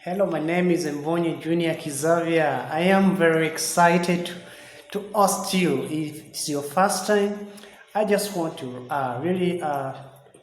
Hello, my name is Mbonye Junior Kizavia. I am very excited to host you. If it's your first time, I just want to really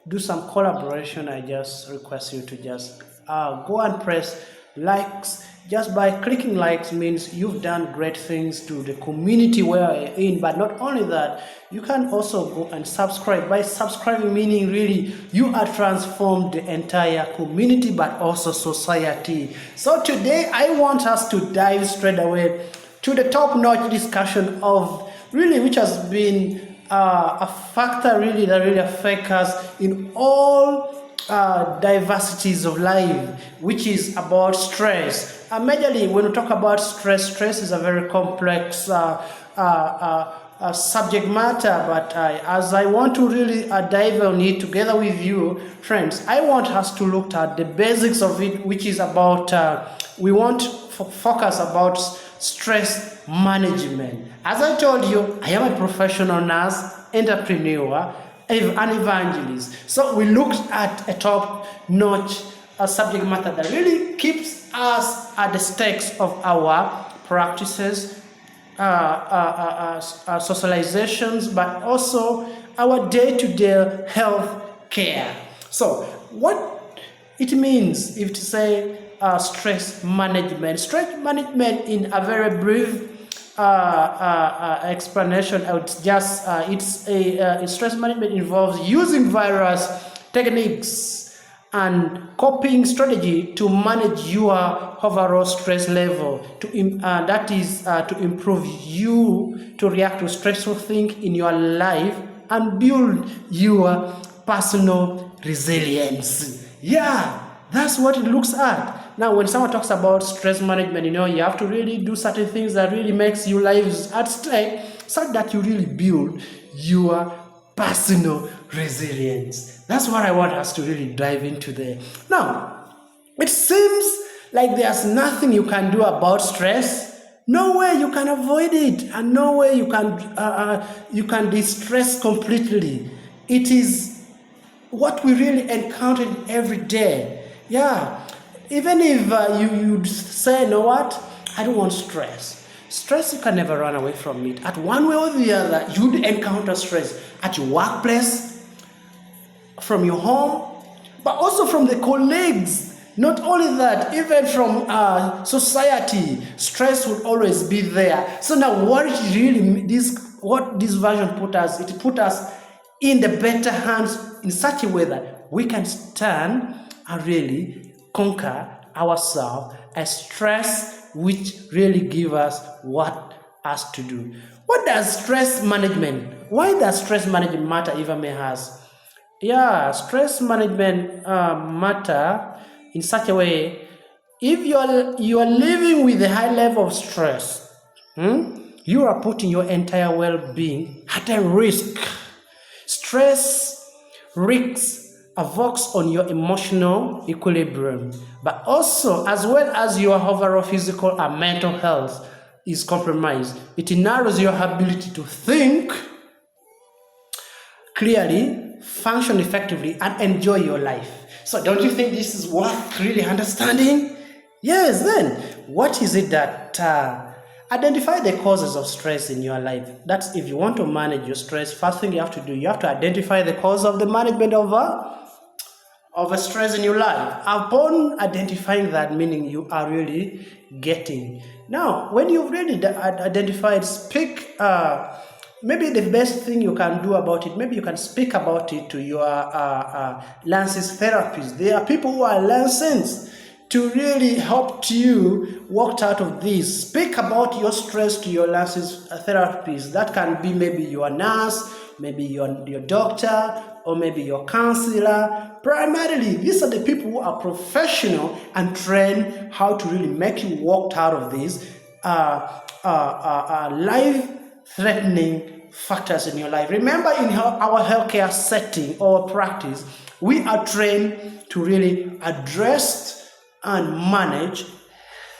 do some collaboration. I just request you to just go and press likes. Just by clicking likes means you've done great things to the community where you're in. But not only that, you can also go and subscribe. By subscribing, meaning really you are transformed the entire community, but also society. So today I want us to dive straight away to the top-notch discussion of really which has been a factor really that really affects us in all diversities of life, which is about stress. Majorly, when we talk about stress, stress is a very complex subject matter, but as I want to really dive on it together with you, friends, I want us to look at the basics of it, which is about, we want to focus about stress management. As I told you, I am a professional nurse, entrepreneur, an evangelist. So we looked at a top-notch subject matter that really keeps us at the stakes of our practices, socializations, but also our day-to-day health care. So what it means if to say stress management. Stress management in a very brief explanation, I would just stress management involves using various techniques and coping strategy to manage your overall stress level. That is to improve you to react to stressful things in your life and build your personal resilience. Yeah, that's what it looks at. Now, when someone talks about stress management, you have to really do certain things that really makes your lives at stake so that you really build your personal resilience. That's what I want us to really dive into there. Now, it seems like there's nothing you can do about stress. No way you can avoid it, and no way you can distress completely. It is what we really encounter every day. Yeah. Even if you say, you know what, I don't want stress. Stress, you can never run away from it. At one way or the other, you'd encounter stress at your workplace, from your home, but also from the colleagues. Not only that, even from society, stress will always be there. So now what this version put us, it put us in the better hands in such a way that we can stand and really conquer ourselves as stress, which really give us what us to do. What does stress management? Why does stress management matter even may has? Yeah, stress management matter in such a way. If you are living with a high level of stress, you are putting your entire well-being at a risk. Stress risks works on your emotional equilibrium, but also as well as your overall physical and mental health is compromised. It narrows your ability to think clearly, function effectively, and enjoy your life. So don't you think this is worth really understanding? Yes, then what is it that identify the causes of stress in your life? That's if you want to manage your stress, first thing you have to do, you have to identify the cause of the management of a stress in your life. Upon identifying that, meaning you are really getting. Now, when you've really identified, speak, maybe the best thing you can do about it, maybe you can speak about it to your licensed therapists. There are people who are licensed to really help you walk out of this. Speak about your stress to your licensed therapist. That can be maybe your nurse, maybe your doctor, or maybe your counselor. Primarily, these are the people who are professional and trained how to really make you walk out of these life-threatening factors in your life. Remember, in our healthcare setting or practice, we are trained to really address and manage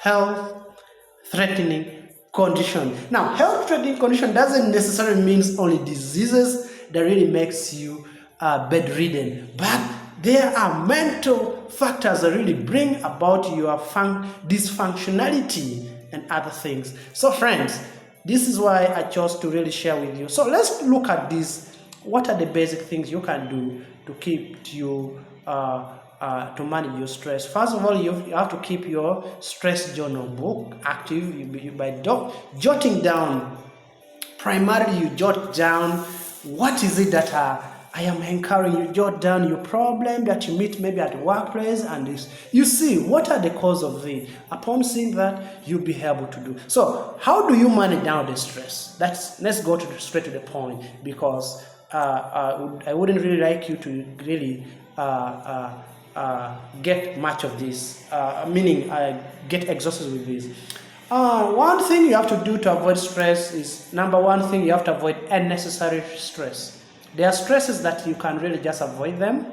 health-threatening condition. Now, health-threatening condition doesn't necessarily mean only diseases that really makes you bedridden, but There are mental factors that really bring about your dysfunctionality and other things. So friends, this is why I chose to really share with you. So let's look at this. What are the basic things you can do to keep you to manage your stress? First of all, you have to keep your stress journal book active by jotting down. Primarily, you jot down what is it that I am encouraging. You jot down your problem that you meet maybe at the workplace, and this you see what are the cause of it. Upon seeing that, you'll be able to do. So, how do you manage down the stress? Let's go straight to the point, because I wouldn't really like you to really get much of this, meaning get exhausted with this. One thing you have to do to avoid stress is, number one thing, you have to avoid unnecessary stress. There are stresses that you can really just avoid them.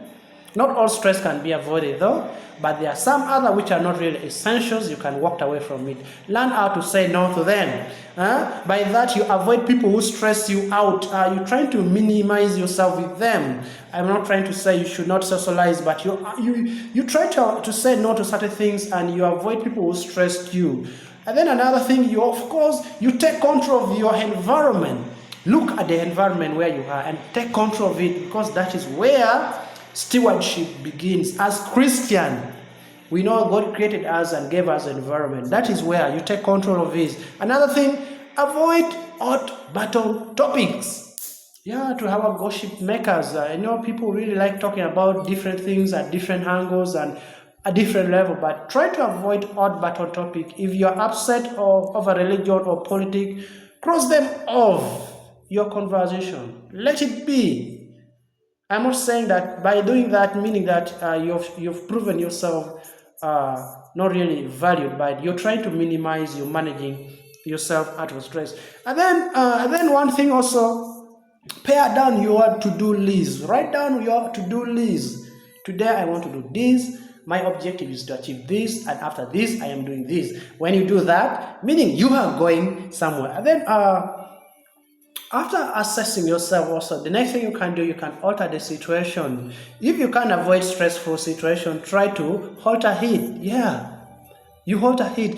Not all stress can be avoided though, but there are some other which are not really essentials. You can walk away from it. Learn how to say no to them. By that, you avoid people who stress you out. You're trying to minimize yourself with them. I'm not trying to say you should not socialize, but you try to say no to certain things, and you avoid people who stress you. And then another thing, you take control of your environment. Look at the environment where you are and take control of it, because that is where stewardship begins. As Christian, we know God created us and gave us an environment. That is where you take control of it. Another thing, avoid hot button topics. Yeah, to have gossip makers. I know people really like talking about different things at different angles and a different level, but try to avoid hot button topic. If you're upset over religion or politics, cross them off your conversation. Let it be. I'm not saying that by doing that, meaning that you've proven yourself not really valued, but you're trying to minimize, you're managing yourself out of stress. And then one thing also, pare down your to-do list. Write down your to-do list. Today I want to do this. My objective is to achieve this, and after this, I am doing this. When you do that, meaning you are going somewhere. And then after assessing yourself also, the next thing you can do, you can alter the situation. If you can't avoid stressful situation, try to alter it. Yeah, you alter it.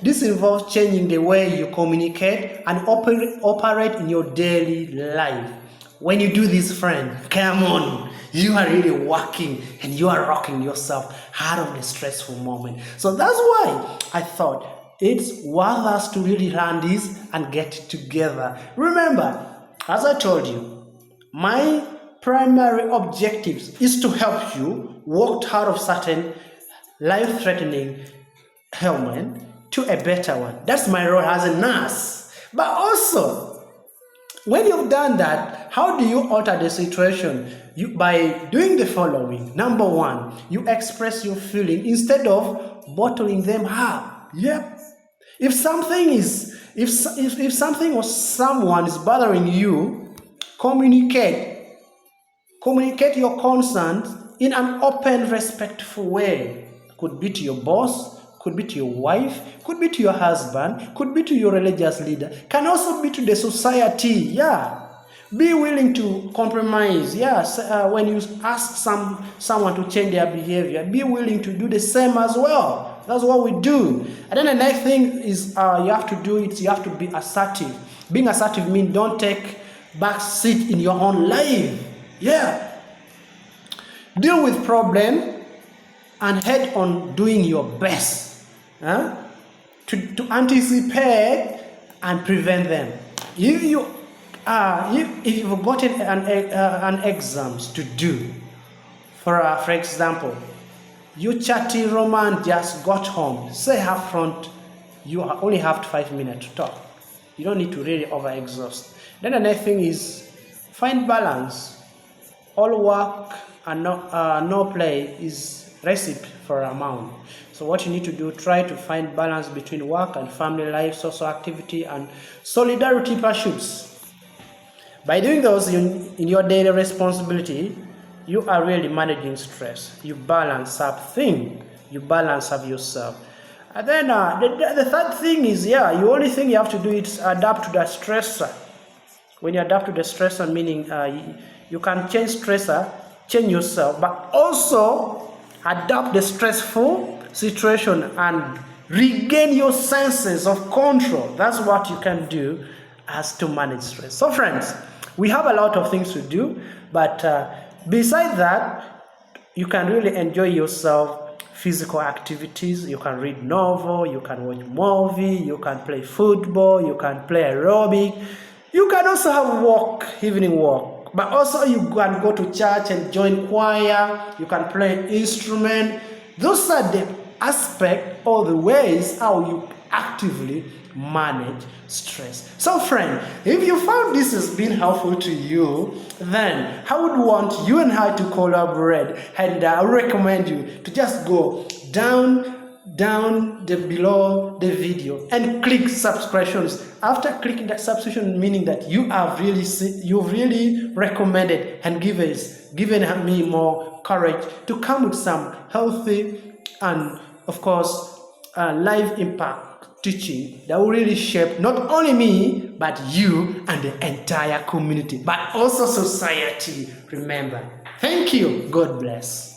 This involves changing the way you communicate and operate in your daily life. When you do this, friend, come on, you are really working and you are rocking yourself out of the stressful moment. So that's why I thought it's worth us to really learn this and get together. Remember, as I told you, my primary objective is to help you walk out of certain life-threatening ailment to a better one. That's my role as a nurse. But also, when you've done that, how do you alter the situation? By doing the following. Number one, you express your feeling instead of bottling them up. Yep. If something or someone is bothering you, communicate your concerns in an open, respectful way. Could be to your boss, could be to your wife, could be to your husband, could be to your religious leader, can also be to the society. Yeah. Be willing to compromise. Yes, when you ask someone to change their behavior, be willing to do the same as well. That's what we do. And then the next thing is you have to be assertive. Being assertive means don't take back seat in your own life. Yeah. Deal with problem and head on doing your best to anticipate and prevent them. If you've gotten an exams to do, for example, your chatty romance just got home, say up front, you only have 5 minutes to talk. You don't need to really overexhaust. Then the next thing is find balance. All work and no play is recipe for amount. So what you need to do, try to find balance between work and family life, social activity, and solidarity pursuits. By doing those in your daily responsibility, you are really managing stress. You balance up things. You balance up yourself. And then the third thing is, the only thing you have to do is adapt to the stressor. When you adapt to the stressor, meaning you can change stressor change yourself, but also adapt the stressful situation and regain your senses of control. That's what you can do as to manage stress. So friends, we have a lot of things to do, but beside that, you can really enjoy yourself. Physical activities, you can read novel, you can watch movie, you can play football, you can play aerobic, you can also have walk, evening walk, but also you can go to church and join choir, you can play instrument. Those are the aspect or the ways how you actively manage stress. So friend, if you found this has been helpful to you, then I would want you and I to collaborate, and I recommend you to just go down below the video and click subscriptions. After clicking that subscription, meaning that you've really recommended and given me more courage to come with some healthy and of course life impact teaching that will really shape not only me, but you and the entire community, but also society. Remember. Thank you. God bless.